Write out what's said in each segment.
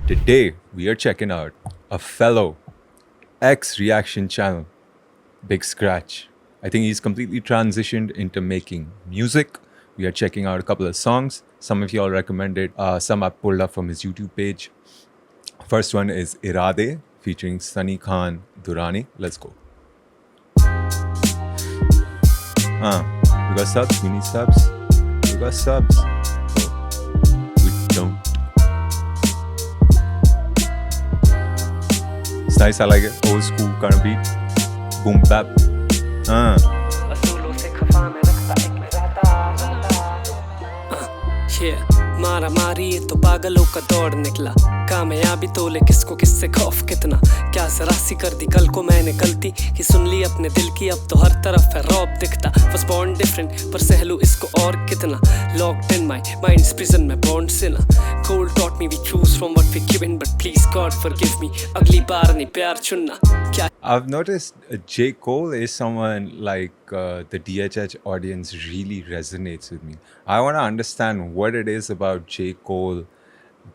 Today, we are checking out a fellow ex-reaction channel, Big Scratch. I think he's completely transitioned into making music. We are checking out a couple of songs. Some of y'all recommended, some I pulled up from his YouTube page. First one is Irade featuring Sunny Khan Durrani. Let's go. We got subs? We need subs? We got subs? Oh, we don't. It's nice, I like it. Old school kind of beat. Boom bap. मारा मारी तो पागलों का दौड़ निकला कामयाबी तोले किसको किससे खौफ कितना क्या सरासी कर दी कल को मैंने गलती कि सुन ली अपने दिल की अब तो हर तरफ है रौब दिखता was born different पर सहलू इसको और कितना locked in my mind's prison में born sinner cold taught me we choose from what we given but please God forgive me अगली बार नहीं प्यार चुनना क्या I've noticed J. Cole is someone like the DHH audience really resonates with me. I want to understand what it is about J. Cole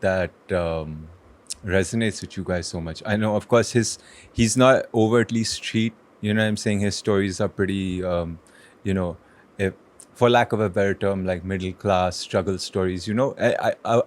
that resonates with you guys so much. I know, of course, he's not overtly street. You know what I'm saying? His stories are pretty, for lack of a better term, like middle class struggle stories. You know,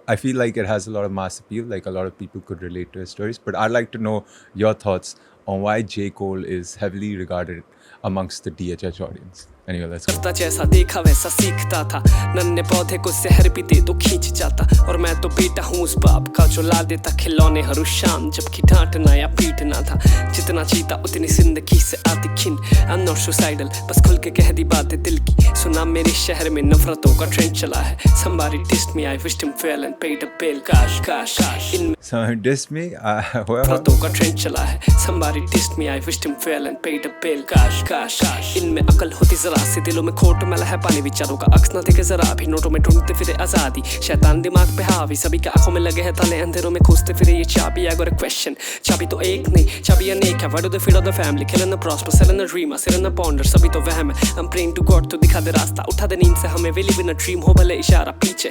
I feel like it has a lot of mass appeal. Like a lot of people could relate to his stories. But I'd like to know your thoughts on why J. Cole is heavily regarded amongst the DHH audience. Anyway, let's go. करता जैसा देखा वैसा सीखता था नन्हे पौधे को जहर भी दे तो खींच जाता और मैं तो बेटा हूँ उस बाप का जो ला देता खिलौने हर उस शाम जबकि डांटना या पीटना था जितना चीता उतनी जिंदगी से आती खिन I'm not suicidal बस खुल के कह दी बातें दिल की सुना मेरे शहर में नफरतों का ट्रेंड चला है somebody dissed me I wished him well and paid a bill काश काश इनमें Someone dissed me? नफरतों का ट्रेंड चला है somebody dissed me I wished him well and paid a bill काश काश इनमें अकल होती जरा से दिलों में खोट मैला है पानी विचारों का अक्स ना देखे जरा भी नोटों में ढूंढते फिरे आजादी शैतान दिमाग पे हावी सभी के आंखों में लगे हैं ताले अंधेरों में खोजते फिरे ये चाबी I got a question चाबी तो एक नहीं चाबी अनेक है why do they feed on the family killing the prosper selling the dream I sit in the ponder सभी तो वहम है I'm praying to God तो दिखा दे रास्ता उठा दे नींद से हमें we live in a dream हो भले इशारा पीछे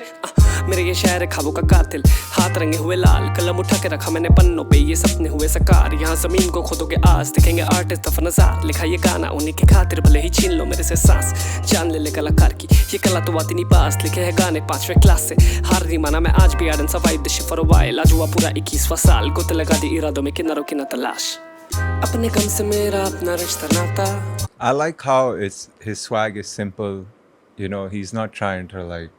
मेरे ये शहर है ख्वाबों का कातिल हाथ रंगे हुए लाल कलम उठा के रखा मैंने पन्नों पे ये सपने हुए साकार यहाँ जमीन को खोदोगे आज दिखेंगे आर्टिस्ट दफा नजार लिखा ये गाना उन्हीं की खातिर भले ही छीन लो मेरे से सांस जान ले कलाकार की ये कला तो आती नहीं पास लिखे हैं गाने 5वें क्लास से हार नहीं माना मैं आज भी आडन survive the shit for a while आज हुआ पूरा 21वां साल गोते लगा दी इरादों में किनारों की न तलाश अपने गम से मेरा अपना रिश्ता नाता I like how his swag is simple. You know, he's not trying to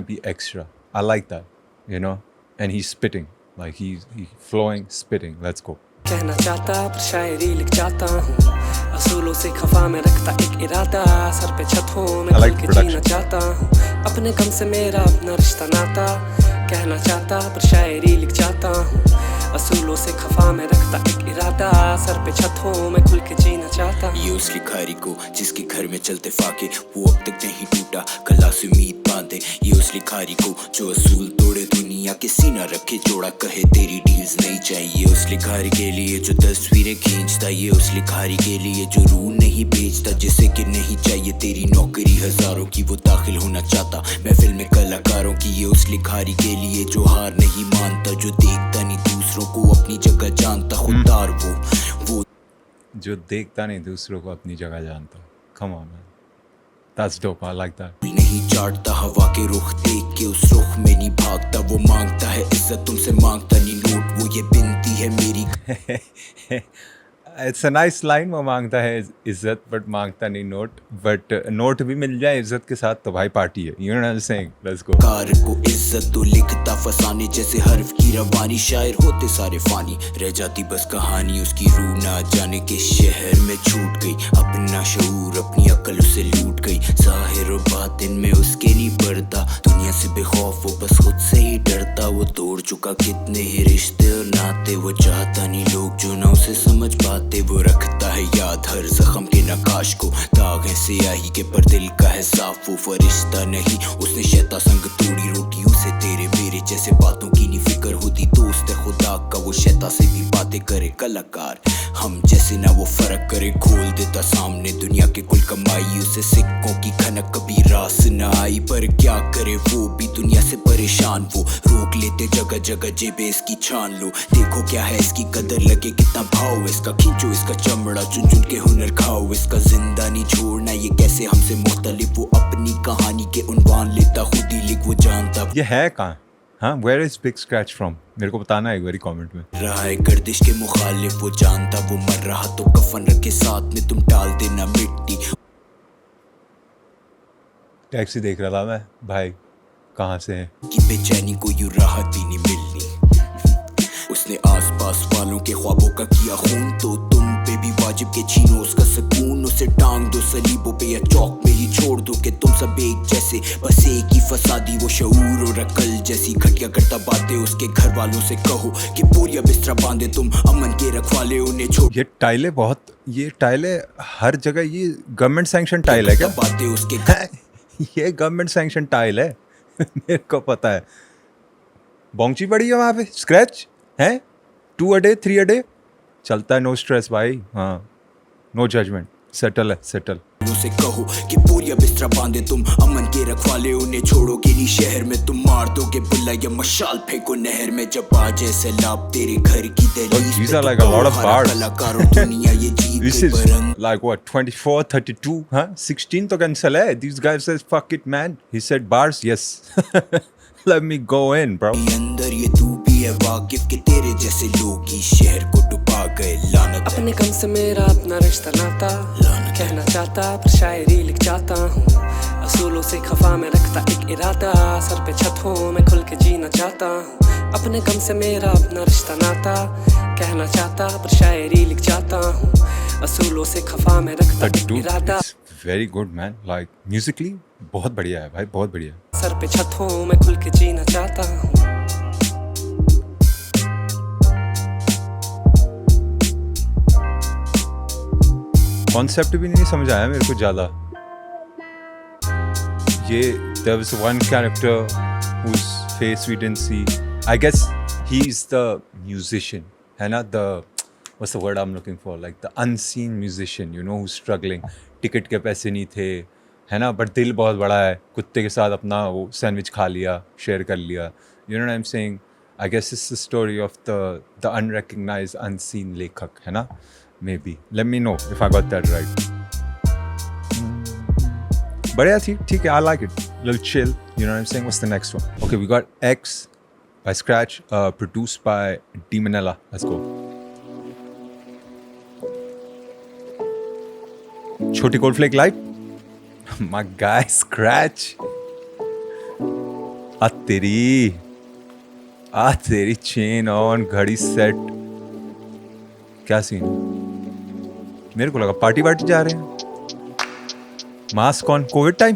be extra. I like that, you know, and he's spitting, like he's flowing, spitting. Let's go. कहना चाहता पर शायरी लिख जाता हूँ असूलों से खफा में रखता एक इरादा सर पे छत हो मैं खुल के जीना चाहता हूँ अपने गम से मेरा अपना रिश्ता नाता कहना चाहता पर शायरी लिख जाता हूँ असूलों से खफा में रखता एक इरादा सर पे छत हो मैं खुल के जीना चाहता ये उस लिखारी को जिसके घर में चलते फाके वो अब तक नहीं टूटा कला से उम्मीद बांधे ये उस लिखारी को जो असूल तोड़े दुनिया के सीना रखे जोड़ा कहे तेरी डील्स नहीं चाहिए उस लिखारी के लिए जो तस्वीरें खींचता ये उस लिखारी के लिए जो रूह नहीं बेचता जिसे कि नहीं चाहिए तेरी नौकरी हजारों की वो दाखिल होना चाहता महफिल में कलाकारों की ये उस लिखारी के लिए जो हार नहीं मानता जो देखता नहीं दूसरों को अपनी जगह जानता खुददार वो जो देखता नहीं दूसरों को अपनी जगह जानता come on man that's dope I like that नहीं चाटता हवा के रुख देख के उस रुख में नहीं भागता वो मांगता है इज्जत तुमसे मांगता नहीं नोट वो ये बिनती है मेरी It's a nice line वो मांगता है इज्जत बट मांगता नहीं नोट बट नोट भी मिल जाए इज्जत के साथ तो भाई पार्टी है you know what I'm saying let's go car को इज्जत तो लिखता फसाने जैसे हर्फ की रवानी शायर होते सारे फानी रह जाती बस कहानी उसकी रूह ना जाने के शहर में छूट गई अपना शऊर अपनी अकल उसे लूट गई जाहिर और बातिन में उसके नहीं बढ़ता दुनिया से बेखौफ वो बस खुद से ही डरता वो तोड़ चुका कितने ही रिश्ते और नाते वो चाहता नहीं लोग जो ना उसे समझ पाते वो रखता है याद हर जख्म के नकाश को दाग है सियाही के पर दिल का है साफ वो फरिश्ता नहीं उसने शैतान संग तोड़ी रोटी उसे तेरे मेरे जैसे बातों की नहीं फिक्र होती दोस्त है खुदा का वो शैतान से भी बातें बातें करे कलाकार, हम जैसे ना वो फर्क करे, खोल देता सामने दुनिया के कुल कमाई, उसे सिक्कों की खनक कभी रास न आई, पर क्या करे वो भी दुनिया से परेशान, वो रोक लेते जगह जगह जेबे इसकी छान लो, देखो क्या है इसकी कदर, लगे कितना भाव इसका, खींचो इसका चमड़ा चुन चुन के हुनर खाओ इसका, जिंदा नहीं छोड़ना ये कैसे हमसे मुख्तलिफ, वो अपनी कहानी के उन्वान लेता खुद ही लिख, वो जानता ये है कहाँ? हाँ, where is big scratch from? मेरे को बताना एक बारी कमेंट में। रहा है गर्दिश के मुखालिफ, वो जानता वो मर रहा तो कफन रखे साथ में तुम डाल देना मिट्टी। टैक्सी देख रहा था मैं, भाई कहाँ से है की बेचैनी को यूं राहत ही नहीं मिलनी, उसने आसपास वालों के ख्वाबों का किया खून, तो तुम पे भी वाजिब के छीनो उसका सुकून, उसे टांग दो सलीबों पे या चौक में ही छोड़ दो कि तुम सब एक जैसे, बस एक ही फसादी वो शऊर और अकल जैसी, घटिया करता बातें उसके घर वालों से कहो कि पूरी बिस्तरा बांधे तुम अमन के रखवाले उन्हें छोड़, ये टाइलें बहुत, ये टाइलें हर जगह, ये गवर्नमेंट सैंक्शन टाइल है क्या? बातें उसके घर ये गवर्नमेंट सैंक्शन टाइल है मेरे को पता है। बोंगची पड़ी है वहाँ पे, स्क्रैच है, 2 a day 3 a day चलता है, नो स्ट्रेस भाई। हाँ, नो जजमेंट, सेटल है, सेटल। उसे कहो कि पूरी बिस्तरा बांधे तुम अमन के रखवाले उन्हें छोड़ोगे नहीं शहर में, तुम मार दोगे बुल्ला या मशाल फेंको नहर में, जब आ जाए सैलाब तेरे घर की दहलीज these पे, are तो like a lot of हरा bars. कलाकार और दुनिया ये जीत This के is बरंग like what, 24, 32, huh? 16 तो cancel है। These guys says fuck it man. He said bars, yes. Let me go in, bro. अंदर ये तू भी है वाकिफ के तेरे जैसे लोग ही शहर को डुबा गए, लानत है। अपने गम से मेरा अपना रिश्ता नाता, कहना चाहता पर शायरी लिख जाता हूँ, असूलों से खफा में रखता एक इरादा, सर पे छत हो मैं खुल के जीना चाहता हूँ, अपने गम से मेरा अपना रिश्ता नाता, कहना चाहता पर शायरी लिख जाता हूँ, असूलों से खफा में रखता But एक dude, इरादा, it's very good man. Like musically बहुत बढ़िया है भाई, बहुत बढ़िया है। सर पे छत हो मैं खुल के जीना चाहता हूँ। कॉन्सेप्ट भी नहीं समझ आया मेरे को ज़्यादा। ये there was one character whose face we didn't see. I guess he's the musician, है ना? What's the word I'm looking for? Like the unseen musician, you know, who's struggling. Ticket के पैसे नहीं थे, है ना? बट दिल बहुत बड़ा है, कुत्ते के साथ अपना वो सैंडविच खा लिया, शेयर कर लिया. You know what I'm saying? I guess it's the story of the unrecognized, unseen लेखक, है ना? Maybe. Let me know if I got that right. बढ़िया थी, ठीक है, I like it. Little chill, you know what I'm saying? What's the next one? Okay, we got X by Scratch, produced by D Manella. Let's go. Choti Cornflake Light. My guy Scratch. आ तेरी chain on, घड़ी set, क्या scene? मेरे को लगा party वार्टी जा रहे हैं। Mask on, Covid time.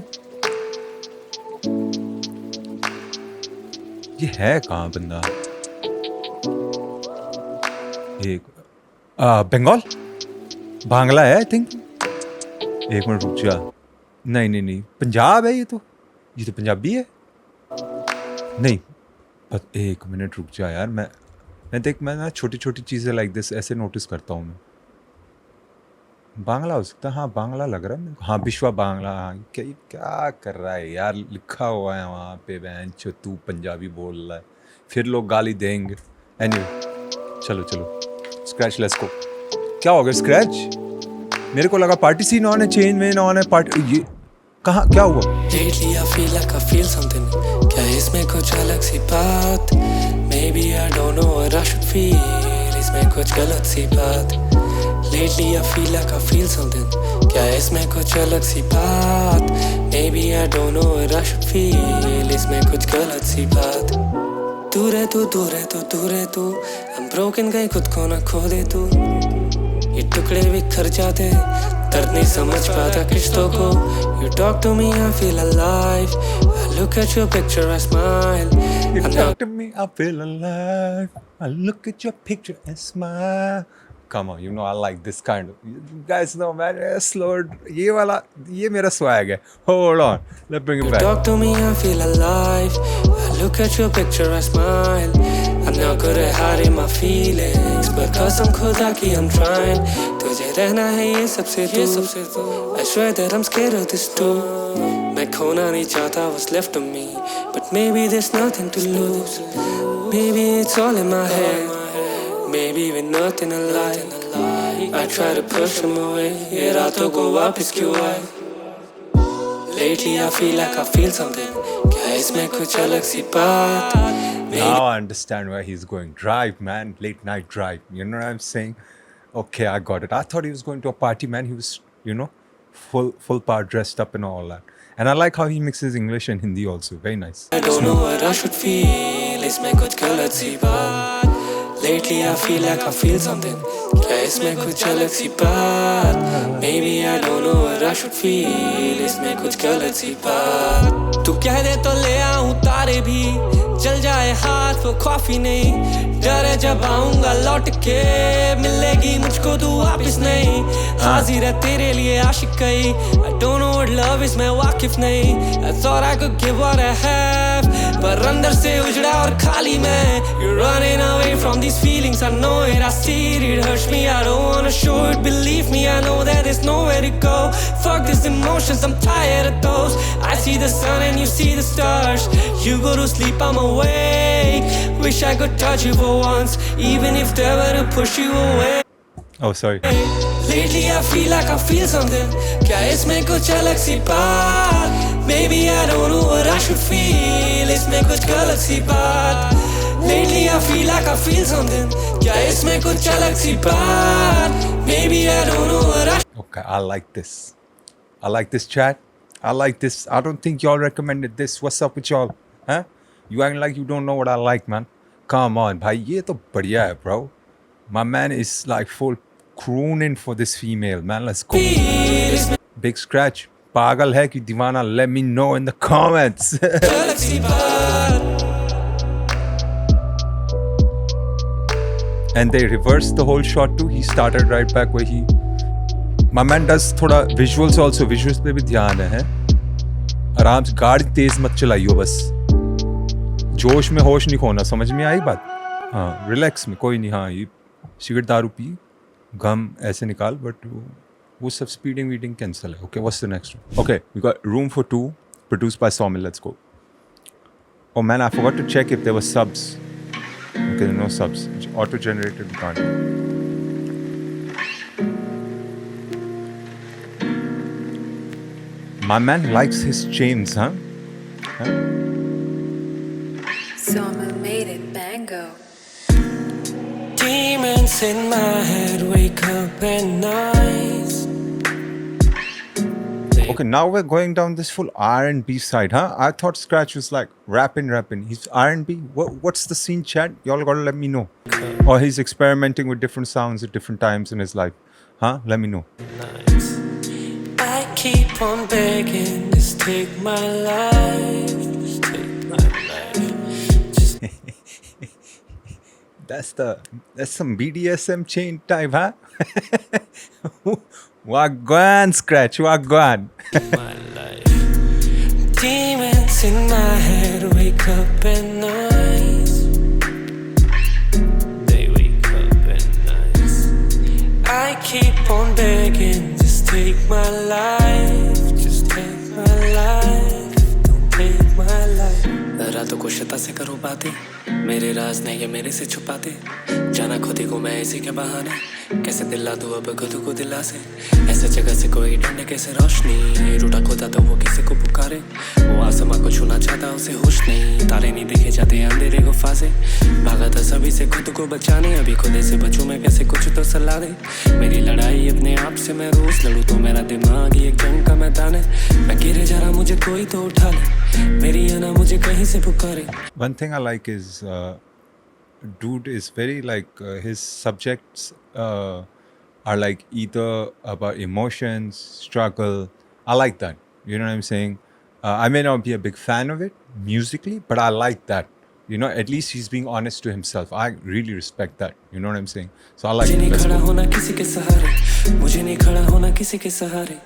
ये है कहाँ बंदा? एक बंगाल, बांग्ला है आई थिंक। एक मिनट रुक जा। नहीं, पंजाब है ये तो पंजाबी है। नहीं, एक मिनट रुक जा यार। मैं देख, मैं ना छोटी छोटी चीज़ें लाइक दिस ऐसे नोटिस करता हूँ मैं। बांग्ला हो सकता है, हाँ बांग्ला लग रहा है मेरे को। हाँ, विश्वा बांग्ला। हाँ, क्या कर रहा है यार? लिखा हुआ है वहाँ पे, बेंचो तू पंजाबी बोल रहा है, फिर लोग गाली देंगे। एनीवे, चलो स्क्रैच, लेट्स गो। क्या हो गया स्क्रैच? मेरे को लगा पार्टी सीन ऑन है, चेंज में ऑन है, पार्टी। ये कहाँ, क्या हुआ? Lately I feel like I feel something, क्या इसमें कुछ अलग सी बात? Maybe I don't know what I should feel, इसमें कुछ गलत सी बात। Lately I feel like I feel something, क्या इसमें कुछ अलग सी बात? Maybe I don't know what I should feel, इसमें कुछ गलत सी बात। दूर है तू, I'm broken, कहीं खुद को ना खो दे तू। ये टुकड़े बिखर जाते, दर्द नहीं समझ पाता किश्तों को। You talk to me, I feel alive, I look at your picture, I smile. You I'm talk not to me, I feel alive. I look at your picture and smile. Come on, you know I like this kind of. You guys know, man. Slow. ये मेरा swag है. Hold on, let's bring it You back. talk to me, I feel alive, I look at your picture, I smile. I'm ना करे हारे my feelings, पर कसम खुदा की I'm trying. तुझे रहना है ये सबसे दूर. I swear that I'm scared of this too. मैं खोना नहीं चाहता what's left of me, but maybe there's nothing to lose. Maybe it's all in my head, maybe with nothing to lie. I try to push them away, ये रातों को वापस क्यों आए? Lately I feel like I feel something, क्या इसमें कुछ अलग सी बात? Now I understand where he's going. Drive, man. Late night drive. You know what I'm saying? Okay, I got it. I thought he was going to a party, man. He was, full power dressed up and all that. And I like how he mixes English and Hindi also. Very nice. I don't know what I should feel, इसमें कुछ गलत सी बात. Lately I feel like I feel something, क्या इसमें कुछ अलग सी बात? Maybe I don't know what I should feel, इसमें कुछ गलत सी बात. तू कह दे तो ले आऊं तारे भी, जल जाए हाथ वो कॉफी नहीं. डर है जब आऊंगा लौट के, मिलेगी मुझको तू वापिस नहीं. हाजिर है तेरे लिए आशिक कई. I don't know what love is, मैं वाकिफ नहीं. I thought I could give what I have, पर अंदर से उजड़ा और खाली मैं. You're running away from these feelings, I know it, I see it, it hurts me. I don't wanna show it, believe me, I know that there's nowhere to go. Fuck these emotions, I'm tired of those. I see the sun and you see the stars. You go to sleep, I'm awake. Wish I could touch you for once, even if there were to push you away. Oh, sorry. Lately I feel like I feel something, क्या इसमें कुछ अलग सी बात? Maybe I don't know what I should feel, इसमें कुछ गलत सी बात. Lately I feel like I feel something, क्या इसमें कुछ अलग सी बात? Maybe I don't know what I should. Okay, I like this. I like this chat. I like this. I don't think y'all recommended this. What's up with y'all? Huh? You acting like you don't know what I like, man. Come on, bhai. ये तो बढ़िया है, bro. My man is like full crooning for this female, man. Let's go. Big Scratch. पागल है कि दीवाना? Let me know in the comments. अलग सी बात. And they reversed the whole shot too. He started right back where he. My man does थोड़ा visuals also. Visuals पे भी ध्यान है. आराम से गाड़ी तेज मत चलाइयो बस. जोश में होश नहीं खोना. समझ में आई बात? हाँ, रिलैक्स में कोई नहीं. हाँ, ये सिगरेट दारू पी, गम ऐसे निकाल, बट वो सब स्पीडिंग वीडिंग कैंसिल है. Okay, what's the next one? Okay, we got room for two, produced by Sawmill. Let's go. Oh man, I forgot to check if there were subs. Okay, no subs. Auto-generated content. My man likes his chains, huh? Sawmill made it, bango. Demons in my head wake up at night. Okay, now we're going down this full R&B side, huh? I thought Scratch was like rapping. He's R&B. What's the scene, chat? Y'all gotta let me know. Or he's experimenting with different sounds at different times in his life, huh? Let me know. I keep on begging, just take my life, just take my life. Just That's some BDSM chain type, huh? Wagwan, Scratch, wagwan. my life. Demons in my head wake up at night. They wake up at night. I keep on begging, just take my life, just take my life, don't take my life. रातों को शता से करो बातें, मेरे राज नहीं ये मेरे से छुपाते. जाना खुदी को मैं इसी के बहाने, कैसे दिला दूं अब खुद को दिला से. ऐसे जगह से कोई ढूंढे कैसे रोशनी, रूठा खोदा तो वो किसी को पुकारे. वो आसमां को छूना चाहता उसे होश नहीं, तारे नहीं देखे जाते अंधेरे गुफा से. भागा था सभी से खुद को बचाने, अभी खुद से बचूं मैं कैसे कुछ तो सलाह दे. मेरी लड़ाई अपने आप से मैं रोज लड़ूं तो मेरा दिमाग ही एक जंग का मैदान है. मैं गिरे जा रहा मुझे कोई तो उठा ले, मेरी आना मुझे कहीं से पुकारे. One thing I like is dude is very like his subjects are like either about emotions, struggle. I like that. You know what I'm saying? I may not be a big fan of it musically, but I like that. You know, at least he's being honest to himself. I really respect that. You know what I'm saying? So I like मुझे it. नहीं Let's खड़ा go. होना किसी के सहारे, मुझे नहीं खड़ा होना किसी के सहारे.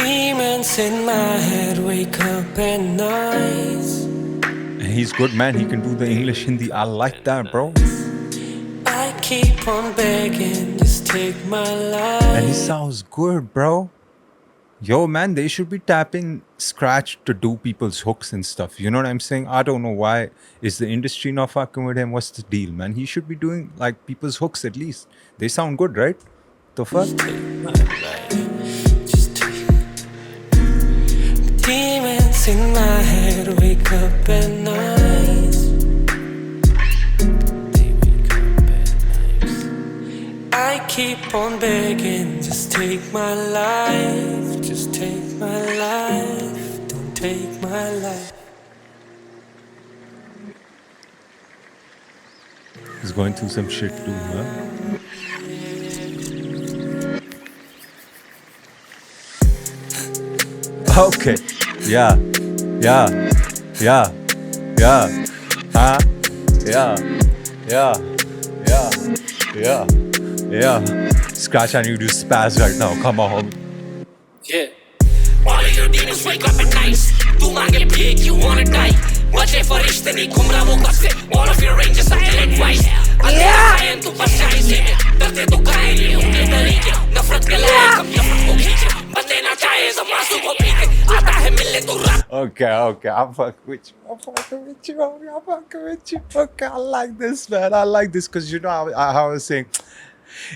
Demons in my head wake up at night. he's good, man. He can do the English, Hindi. I like that, bro. I keep on begging, just take my life. And he sounds good, bro. Yo, man, they should be tapping Scratch to do people's hooks and stuff. You know what I'm saying? I don't know why. Is the industry not fucking with him? What's the deal, man? He should be doing like people's hooks at least. They sound good, right? The fuck? Just take demons in my head wake up at night. They wake up at night. I keep on begging, just take my life. Just take my life. Don't take my life. He's going through some shit too, huh? Okay. Yeah. Yeah. Yeah. Yeah. Huh? Yeah. Yeah. Yeah. Yeah. Yeah. Scratch, I need you to spaz right now. Come on, homie. Yeah. All of your demons wake up at night. तू मांगे भीख, you wanna die. बचे फरिश्ते नहीं घूम रहा वो कब से. All of your angels are electric. अंधेरा कायन तू बस जाए से. डरते तो काहे नहीं उनके तरीके. नफरत के लायक हम नफरत को खींचे. बंदे ना चाहे ज़मासू को पीके. आता है मिलने तो रात. Okay. I'm fucking with you. I'm fucking with you. Okay, I like this, man. I like this because, you know, I was saying,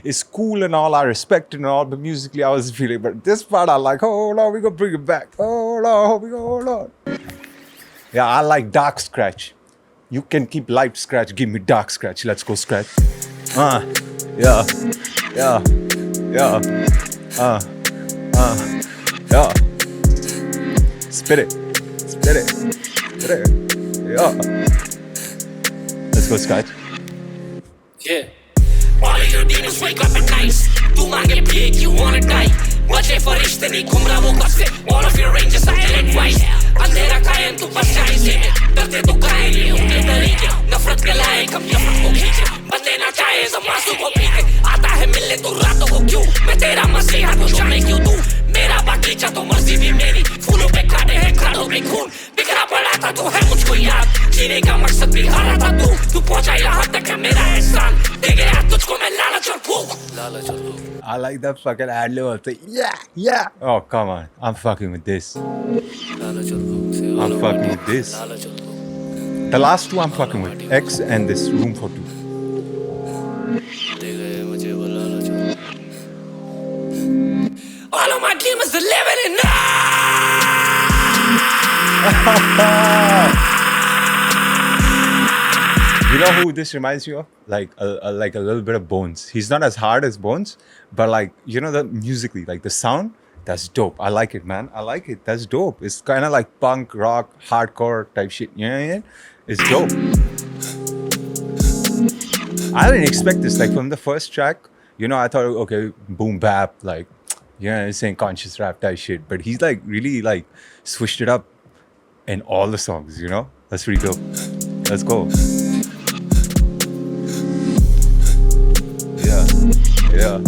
it's cool and all, I respect it and all, but musically I was feeling, but this part I like, hold on, we gonna bring it back. Hold on. Yeah, I like dark Scratch. You can keep light Scratch, give me dark Scratch. Let's go, Scratch. Yeah. Spit it. Yeah. Let's go, Scratch. Yeah. All of your demons wake up at night. तू मांगे भीख, you wanna die. बचे फरिश्ते नहीं घूम रहा वो कब से. All of your angels are electric. अंधेरा कायन तू बस जाए से. डरते तो काहे नहीं उनके तरीके. नफरत के लायक हम नफरत को खींचे. बंदे ना चाहे ज़मासू को पीके. आता है मिलने तो रातों को क्यों. मैं तेरा मसीहा तो जाने क्यों तू. मेरा बागीचा तो मर्जी भी मेरी. फूलों पे काटे हैं खाड़ों पे खून. बिखरा पड़ा था तो है मुझको याद. जीने का मकसद भी हारा था तू पहुंचा यहाँ तक है मेरा एहसान. दे गया तुझको मैं लालच और भूख. I like that fucking ad-lib also. Yeah. Oh, come on. I'm fucking with this. I'm fucking with this. The last two I'm fucking with. X and this Room for Two. All of my demons are living in You know who this reminds you of? Like a little bit of Bones. He's not as hard as Bones, but like, you know, the musically, like the sound, that's dope. I like it, man. I like it. That's dope. It's kind of like punk, rock, hardcore type shit. You know what I mean? It's dope. I didn't expect this. Like from the first track, you know, I thought, okay, boom bap, like, you know, saying conscious rap type shit. But he's like really like switched it up in all the songs, you know? That's pretty dope. Let's go. Yeah.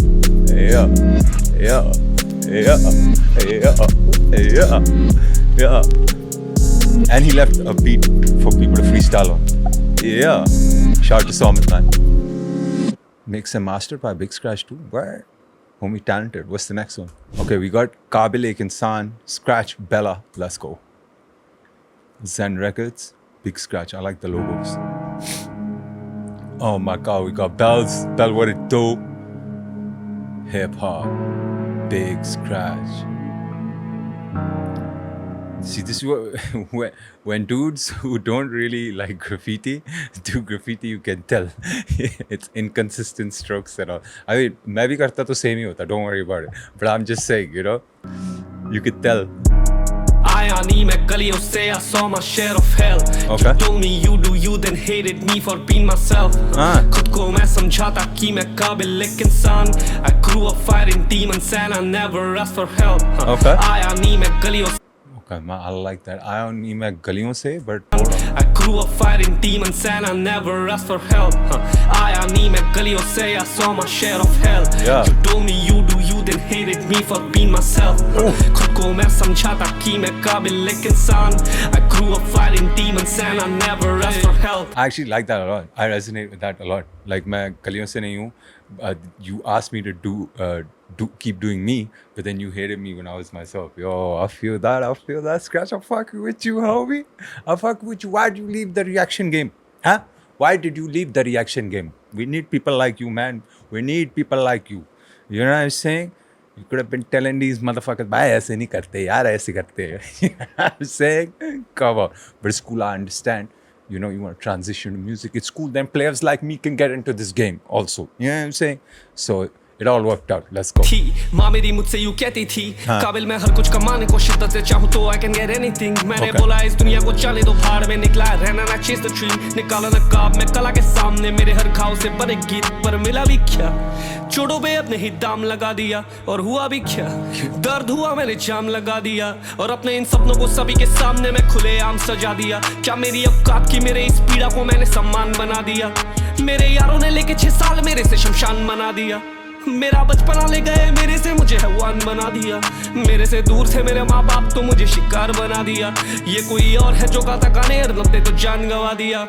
And he left a beat for people to freestyle on. Yeah. Shout out to Somit, man. Mix and mastered by Big Scratch too. Where? Homie talented. What's the next one? Okay, we got Kabil Ek Insan, Scratch, Bella. Let's go. Zen Records, Big Scratch. I like the logos. Oh my God, we got Bells. Bell, what it do? Hip hop, Big Scratch. See, this is when dudes who don't really like graffiti do graffiti, you can tell it's inconsistent strokes and all. I mean, मैं भी करता तो same ही होता. Don't worry about it. But I'm just saying, you know, you could tell. आया नहीं मैं गलियों से I saw my share of hell. Okay. You told me you do you, then hated me for being myself. खुद को मैं समझाता कि मैं काबिल एक इंसान. I grew up fighting demons and I never asked for help. Okay. आया नहीं मैं गलियों. I like that. आया नहीं मैं गलियों से, but I grew up fighting demons and I never asked for help. आया नहीं मैं गलियों से, I saw my share of hell. Yeah. You told me you do you, then hated me for being myself. खुद को मैं समझा था कि मैं काबिल एक इंसान. I grew up fighting demons and I never asked for help. I actually like that a lot. I resonate with that a lot. Like मैं गलियों से नहीं हूँ. You asked me to keep doing me, but then you hated me when I was myself. Yo, I feel that. Scratch, I'm fucking with you, homie. I fuck with you. Why did you leave the reaction game? Huh? Why did you leave the reaction game? We need people like you, man. We need people like you. You know what I'm saying? You could have been telling these motherfuckers, bhai, aise nahi karte, yaar, aise karte. You know what I'm saying? Come on. But it's cool, I understand. You know, you want to transition to music. It's cool. Then players like me can get into this game also. You know what I'm saying? So it all worked out. Let's go. थी माँ मेरी मुझसे यूँ कहती थी, काबिल मैं हर कुछ कमाने को शिद्दत से चाहूँ तो I can get anything. मैंने बोला इस दुनिया को चले दो भाड़ में, निकला रहना ना chase the dream. निकाला नकाब में कला के सामने, मेरे हर घाव से बने गीत पर मिला भी क्या. चोड़ों पे अपने ही दाम लगा दिया और हुआ भी क्या. दर्द हुआ मैंने जाम लगा दिया और अपने इन सपनों को सभी के सामने मैं खुलेआम सजा दिया. क्या मेरी औकात की मेरे इस पीड़ा को मैंने सम्मान बना दिया. मेरे यारों ने लेके 6 साल मेरे से शमशान बना दिया. मेरा बचपना ले गए मेरे से, मुझे हैवान बना दिया. मेरे से दूर थे मेरे माँ बाप तो मुझे शिकार बना दिया. ये कोई और है जो गाता गाने लगते तो जान गवा दिया.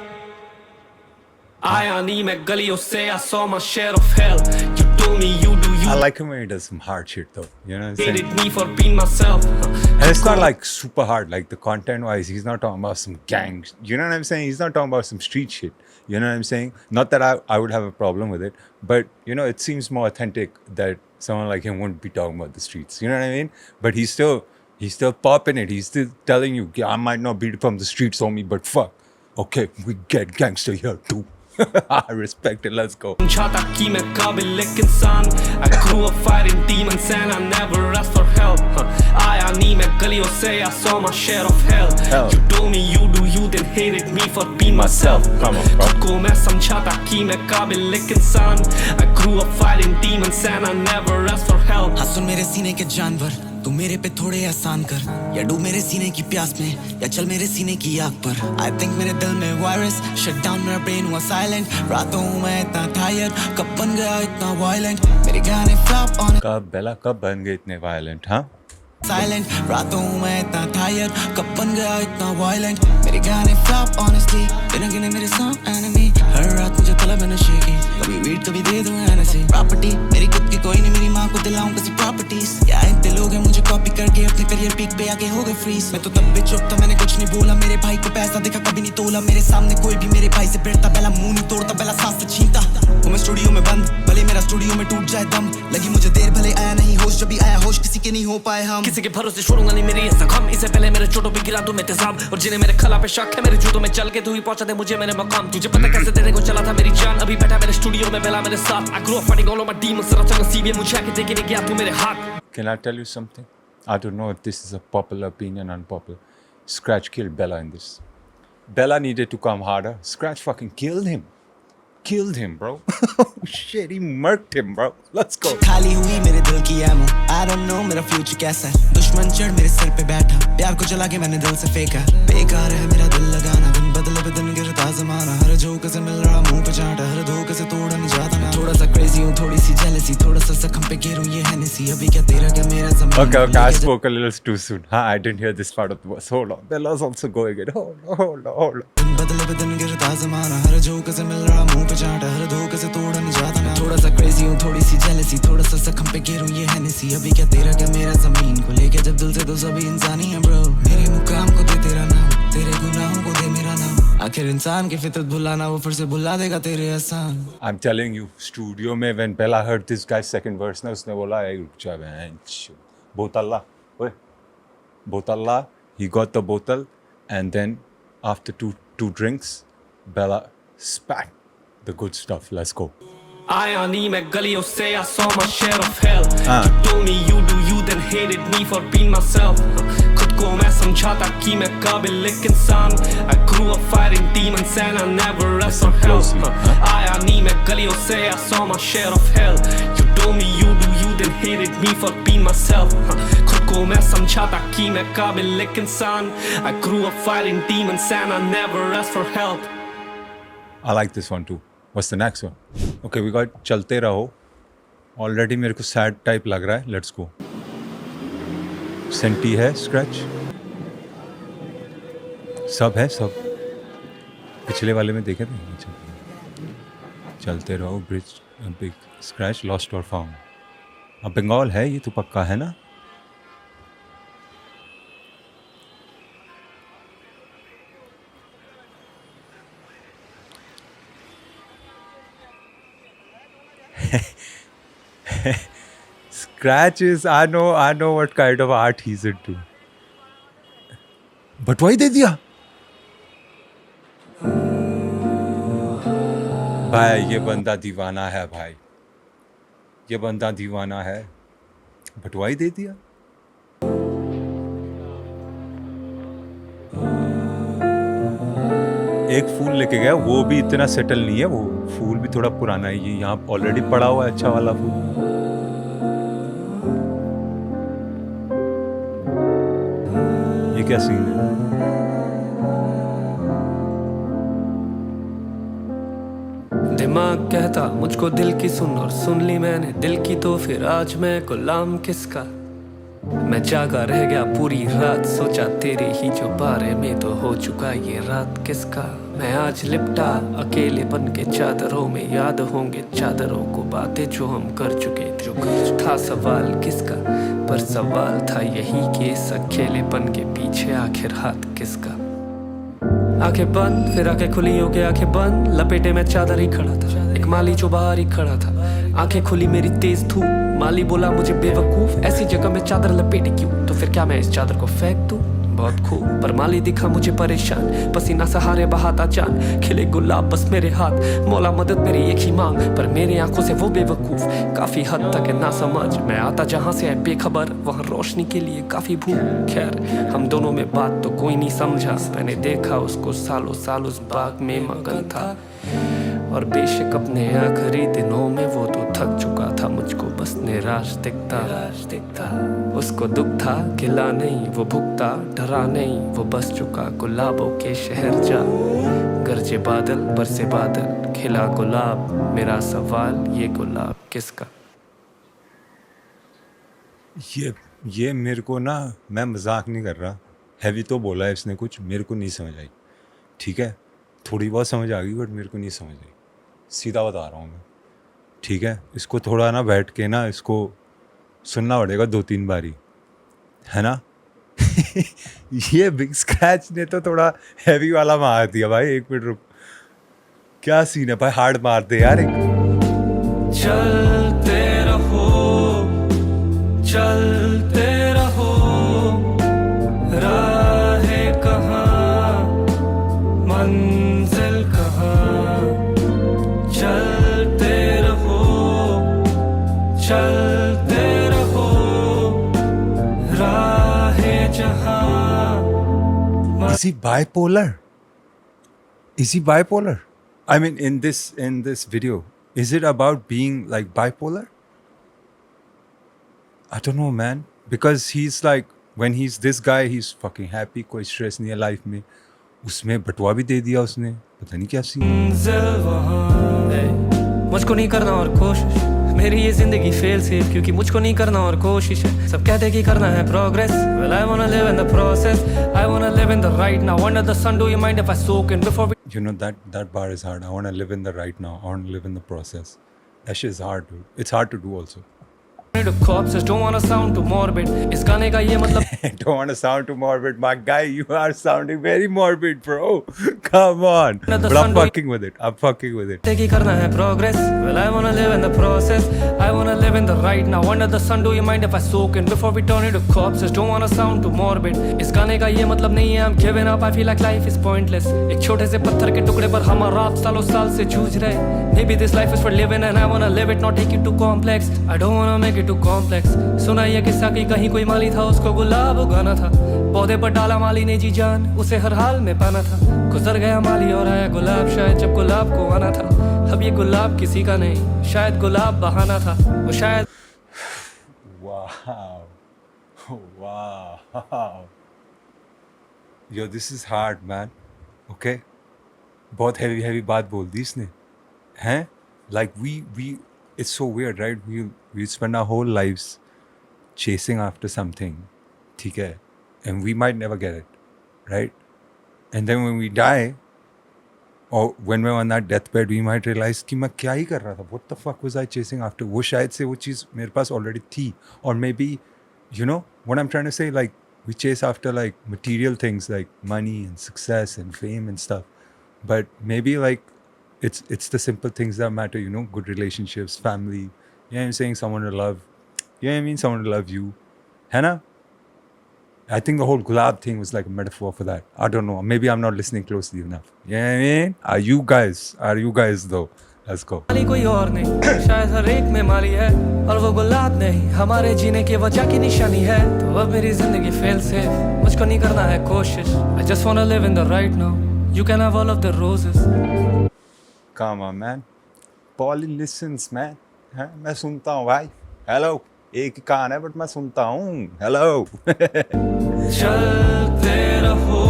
आया नहीं मैं गलियों से, I saw my share of hell. You told me you do you. I like him when he does some hard shit though. You know what I'm saying? Hated me for being myself. And it's not like super hard, like the content wise, he's not talking about some gangs. You know what I'm saying? He's not talking about some street shit. You know what I'm saying? Not that I would have a problem with it, but you know, it seems more authentic that someone like him wouldn't be talking about the streets. You know what I mean? But he's still popping it. He's still telling you, I might not be from the streets, homie, but fuck. Okay, we get gangster here too. I respect it. Let's go. समझाता कि मैं काबिल एक इंसान. I grew up fighting demons and I never asked for help. आया नहीं मैं गलियों से, I saw my share of hell. You told me you do you, then hated me for being myself. Come on, bro. खुद को मैं समझाता कि मैं काबिल एक इंसान. I grew up fighting demons and I never asked for help. हाँ सुन मेरे सीने के जानवर, तू मेरे पे थोड़े एहसान कर, या डूब मेरे सीने की प्यास में, या चल मेरे सीने की आग पर. I think मेरे दिल में वायरस, shut down मेरा brain हुआ silent. रातों मैं इतना tired, कब बन गया इतना violent. मेरे गाने flop on कब बेला कब बन गए इतने violent, हाँ? silent. रातों मैं इतना tired, कब बन गया इतना violent. मेरे गाने flop honestly, बिना गिने मेरे song enemy. हर रात मुझे तलब है नशे की, कभी weed कभी दे दूँ Hennessy. Property मेरी खुद की कोई नहीं, मेरी माँ को दिलाऊं किसी properties. क्या इतने लोग हैं मुझे कॉपी करके अपने करियर पीक पे आके हो गए फ्रीज. मैं तो तब भी चुप था, मैंने कुछ नहीं बोला. मेरे भाई को पैसा देखा कभी नहीं तोला. मेरे सामने कोई भी मेरे भाई से भिड़ता, पहला मुंह नहीं तोड़ता, पहला सांस से छीनता. हूँ मैं स्टूडियो में बंद, भले मेरा स्टूडियो में टूट जाए दम. लगी मुझे देर भले आया नहीं होश, जब भी आया होश किसी के नहीं हो पाए हम. किसी के भरोसे छोड़ूंगा नहीं मेरी ये जख्म. इससे पहले मेरे चोटों पे गिरा दूं मैं तेजाब, और जिन्हें मेरे खला पे शक है मेरे जूतों में चल के तू ही पहुंचा दे मुझे मेरे मकाम. तुझे पता कैसे तेरे को चला था मेरी जान, अभी बैठा मेरे स्टूडियो में बेला मेरे साथ. I grew up fighting all of my demons, जरा सा नसीब ये मुझे आके देके नहीं गया तू मेरे हाथ. Can I tell you something? I don't know if this is a popular opinion, unpopular. Scratch killed Bella in this. Bella needed to come harder. Scratch fucking killed him. Killed him, bro. Shit, he murked him, bro. Let's go. खाली हुई मेरे दिल की ammo. I don't know मेरा future कैसा है. दुश्मन चढ़ मेरे सर पे बैठा, प्यार को जला के मैंने दिल से फेंका. बेकार है मेरा दिल लगाना, दिन बदले पे दिन गिरता जमाना. हर झोंके से मिल रहा मुंह पे चांटा, हर धोखे से तोड़ा नहीं जाता ना. थोड़ा सा क्रेजी हूँ, थोड़ी सी जेलसी, थोड़ा सा जख्म पे गिरूं ये Hennessy. अभी क्या तेरा क्या मेरा ज़मीन. Okay, I spoke a little too soon. Huh? I didn't hear this part of the verse. Hold on. Bella's also going it. Hold on. दिन बदले पे दिन गिरता जमाना, हर झोंके से मिल रहा मुंह पे चांटा, हर धोखे से तोड़ा नहीं जाता ना. थोड़ा सा क्रेजी हूँ, थोड़ी सी जेलसी, थोड़ा सा जख्म पे गिरूं ये Hennessy. अभी क्या तेरा क्या मेरा ज़मीन को लेके जब दिल से तो सभी इंसानी है ब्रो. मेरे मुकाम को दे तेरा नाम, तेरे गुनाहों को दे मेरा नाम. आखिर इंसान की फितरत भुलाना, वो फिर से भुला देगा तेरे एहसान. I'm telling you, studio में when Bella heard this guy's second verse ना, उसने बोला hey रुक जा बेंच, बोतल्ला, ओए बोतल्ला. He got the bottle and then after two drinks, Bella spat the good stuff. Let's go. आया नहीं मैं गलियों से, I saw my share of hell. You told me you do you, then hated me for being myself. खुद को मैं समझाता कि मैं काबिल एक इंसान. I grew up fighting demons and I never asked for help. आया नहीं मैं गलियों से, I saw my share of hell. You told me you do you, then hated me for being myself. खुद को मैं समझा था कि मैं काबिल एक इंसान I grew up fighting demons and I never asked for help. I like this one too. What's the next one? Okay, we got चलते रहो. Already मेरे को sad type लग रहा है. Let's go. सेंटी है, स्क्रैच सब है, सब पिछले वाले में देखे थे. चलते रहो, ब्रिज, बिग स्क्रैच, लॉस्ट और फाउंड. अब बंगाल है ये तो पक्का है ना. Scratches, I know what kind of art he's into. But why दे दिया? भाई ये बंदा दीवाना है भाई. ये बंदा दीवाना है. But why दे दिया? एक फूल लेके गया, वो भी इतना सेटल नहीं है. वो फूल भी थोड़ा पुराना है. ये यहाँ ऑलरेडी पड़ा हुआ है अच्छा वाला फूल. ये क्या सीन है? दिमाग कहता मुझको दिल की सुन और सुन ली मैंने दिल की तो फिर आज मैं गुलाम किसका. मैं जागा रह गया पूरी रात सोचा तेरे ही जो बारे में तो हो चुका ये रात किसका. मैं आज लिपटा अकेलेपन के चादरों में याद होंगे चादरों को बातें जो हम कर चुके जो कुछ था सवाल किसका. पर सवाल था यही कि इस अकेलेपन के पीछे आखिर हाथ किसका. आंखें बंद फिर आंखें खुली हो गई आंखें बंद लपेटे में चादर ही खड़ा था. एक माली जो बाहर ही खड़ा था. आंखें खुली मेरी तेज धूप. माली बोला मुझे बेवकूफ ऐसी जगह में चादर लपेटे क्यों. तो फिर क्या मैं इस चादर को फेंक दूं. बहुत खूब. पर माली दिखा मुझे परेशान पसीना सहारे बहाता जान. खिले गुलाब बस मेरे हाथ मौला मदद मेरी एक ही मांग. पर मेरी आंखों से वो बेवकूफ काफी हद तक है ना समझ. मैं आता जहां से है बेखबर वहां रोशनी के लिए काफी भूख. खैर हम दोनों में बात तो कोई नहीं समझा. मैंने देखा उसको सालों साल उस बाग में मगन था. और बेशक अपने आखिरी दिनों में वो तो थक चुका था. मुझको बस निराश दिखता. उसको दुख था खिला नहीं वो भुगता. डरा नहीं वो बस चुका गुलाबों के शहर जा. गरजे बादल बरसे बादल खिला गुलाब. मेरा सवाल ये गुलाब किसका. ये मेरे को ना, मैं मजाक नहीं कर रहा. हैवी तो बोला है इसने कुछ, मेरे को नहीं समझ आई. ठीक है थोड़ी बहुत समझ आ गई बट मेरे को नहीं समझ आई. सीधा बता रहा हूँ मैं. ठीक है इसको थोड़ा ना बैठ के ना इसको सुनना पड़ेगा 2-3 बारी है ना. ये बिग स्क्रैच ने तो थोड़ा हैवी वाला मार दिया भाई. 1 मिनट रुक. क्या सीन है भाई. हार्ड मार दे यार. चलते रहो चलते रहो राहें कहाँ मंजिल कहाँ. चलते रहो चलते रहो राहें जहाँ. Is he bipolar? Is he bipolar? I mean, in this video, is it about being like bipolar? I don't know, man. Because he's like, when he's this guy, he's fucking happy. कोई stress नहीं है life में. उसमें बटवा भी दे दिया उसने. पता नहीं क्या सीन. मुझको नहीं करना और कोशिश. मेरी ये जिंदगी फेल सेफ क्योंकि मुझको नहीं करना और कोशिश है. सब कहते कि करना है progress. Well I wanna live in the process. I wanna live in the right now. Under the sun, do you mind if I soak in before we... You know that bar is hard. I want to live in the right now. I want to live in the process. That shit is hard, dude. It's hard to do also. To corpses, don't wanna sound too morbid. इस गाने का ये मतलब Don't want to sound too morbid, my guy. You are sounding very morbid, bro. Come on. But I'm fucking with it. I'm fucking with it. कि करना है progress. Well, I wanna live in the process. I wanna live in the right now. Under the sun, do you mind if I soak in before we turn into corpses? Don't wanna sound too morbid. इस गाने का ये मतलब नहीं है I'm giving up. I feel like life is pointless. एक छोटे से पत्थर के टुकड़े पर हम रात सालों साल से जूझ रहे. Maybe this life is for living and I wanna live it, not take it too complex. I don't wanna make it too complex. सुना ये किस्सा कि कहीं कोई माली था उसको गुलाब उगाना था. पौधे पर डाला माली ने जी जान उसे हर हाल में पाना था. गुजर गया माली और आया गुलाब शायद जब गुलाब को आना था. अब ये गुलाब किसी का नहीं शायद गुलाब बहाना था. वो शायद Wow. Oh, wow. Yo, this is hard, man. Okay? बहुत heavy बात बोल दी इसने. हैं? Like we it's so weird, right? We spend our whole lives chasing after something. ठीक है? And we might never get it, right? And then when we die, or when we're on that deathbed, we might realize कि मैं क्या ही कर रहा था? What the fuck was I chasing after? वो शायद से वो चीज़ मेरे पास already थी. Or maybe, you know, what I'm trying to say, like, we chase after like material things like money and success and fame and stuff. But maybe like it's the simple things that matter, you know, good relationships, family. You know what I'm saying? Someone to love. You know what I mean? Someone to love you. Hannah? I think the whole gulab thing was like a metaphor for that. I don't know. Maybe I'm not listening closely enough. You know what I mean? Are you guys though? Let's go. माली कोई और नहीं, शायद हर एक में माली है, और वो गुलाब नहीं हमारे जीने की वजह की निशानी है. तो अब मेरी जिंदगी फेल से मुझको नहीं करना है कोशिश. I just wanna live in the right now. You can have all of the roses. Come on, man. Paulie listens, man. हाँ, मैं सुनता हूँ भाई. Hello. एक ही कान है, but मैं सुनता हूँ. Hello. चलते रहो,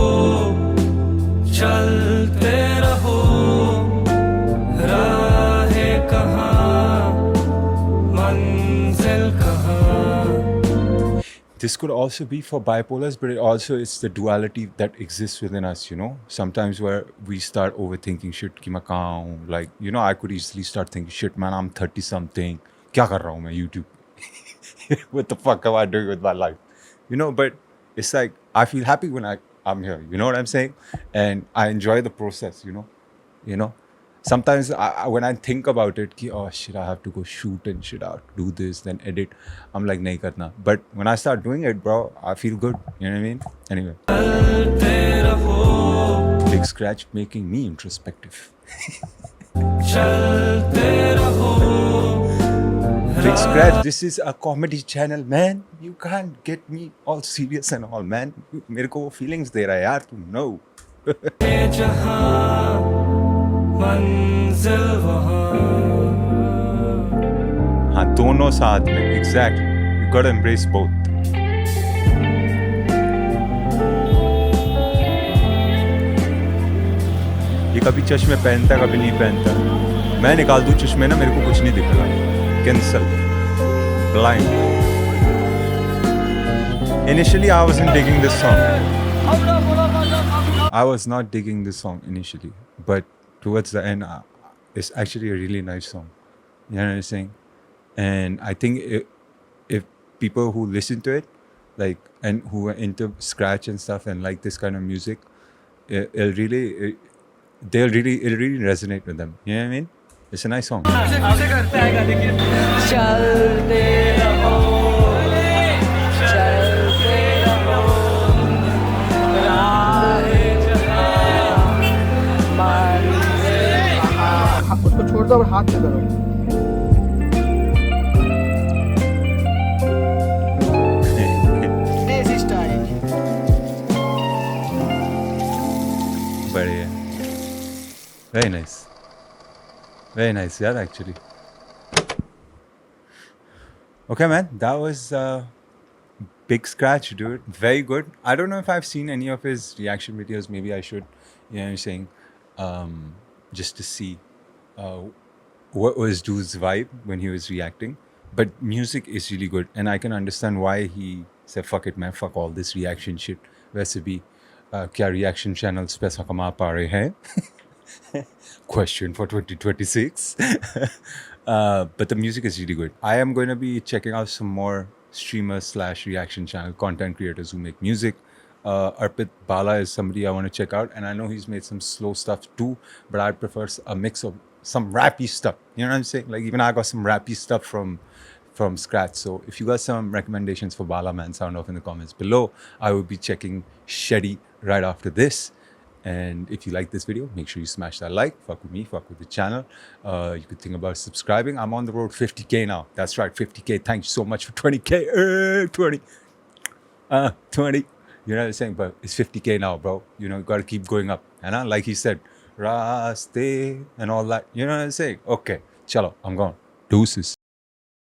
चलते रहो, राहें कहाँ, मंजिल कहाँ. This could also be for bipolars, but it also is the duality that exists within us, you know. Sometimes where we start overthinking shit कि मैं कहाँ हूँ. Like, you know, I could easily start thinking, shit, man, I'm 30 something. क्या कर रहा हूँ मैं YouTube? What the fuck am I doing with my life? You know, but it's like I feel happy when I'm here. You know what I'm saying? And I enjoy the process. You know. Sometimes when I think about it, ki, oh shit, I have to go shoot and shit out, do this, then edit. I'm like, nahi karna. But when I start doing it, bro, I feel good. You know what I mean? Anyway. Big Scratch making me introspective. Big Scratch, this is a comedy channel, man. You can't get me all serious and all, man. मेरे को वो feelings दे रहा है यार, तुम know. हाँ, दोनों साथ में, exactly. You gotta embrace both. ये कभी चश्मे पहनता, कभी नहीं पहनता. मैं निकाल दूँ चश्मे ना, मेरे को कुछ नहीं दिख रहा. Cancel. Blind. Initially, I wasn't digging this song. I was not digging this song initially, but towards the end, it's actually a really nice song. You know what I'm saying? And I think if people who listen to it, like, and who are into scratch and stuff and like this kind of music, it'll really resonate with them. You know what I mean? It's a nice song. उसको छोड़ दो और हाथ से करो. देसी style. बढ़िया. Very nice. Very nice, yeah, actually. Okay, man, that was Big Scratch, dude. Very good. I don't know if I've seen any of his reaction videos. Maybe I should, you know what I'm saying, just to see what was dude's vibe when he was reacting. But music is really good, and I can understand why he said, fuck it, man, fuck all this reaction shit. वैसे भी क्या reaction channels पैसा कमा पा रहे हैं? Question for 2026. But the music is really good. I am going to be checking out some more streamers / reaction channel content creators who make music. Arpit Bala is somebody I want to check out, and I know he's made some slow stuff too, but I prefer a mix of some rappy stuff. You know what I'm saying? Like, even I got some rappy stuff from scratch. So if you got some recommendations for Bala, man, sound off in the comments below. I will be checking Sheddy right after this. And if you like this video, make sure you smash that like. Fuck with me, fuck with the channel. You could think about subscribing. I'm on the road 50K now. That's right, 50K. Thank you so much for 20K. 20. 20. You know what I'm saying? But it's 50K now, bro. You know, you got to keep going up. And like he said, Raste and all that. You know what I'm saying? Okay, chalo, I'm gone. Deuces.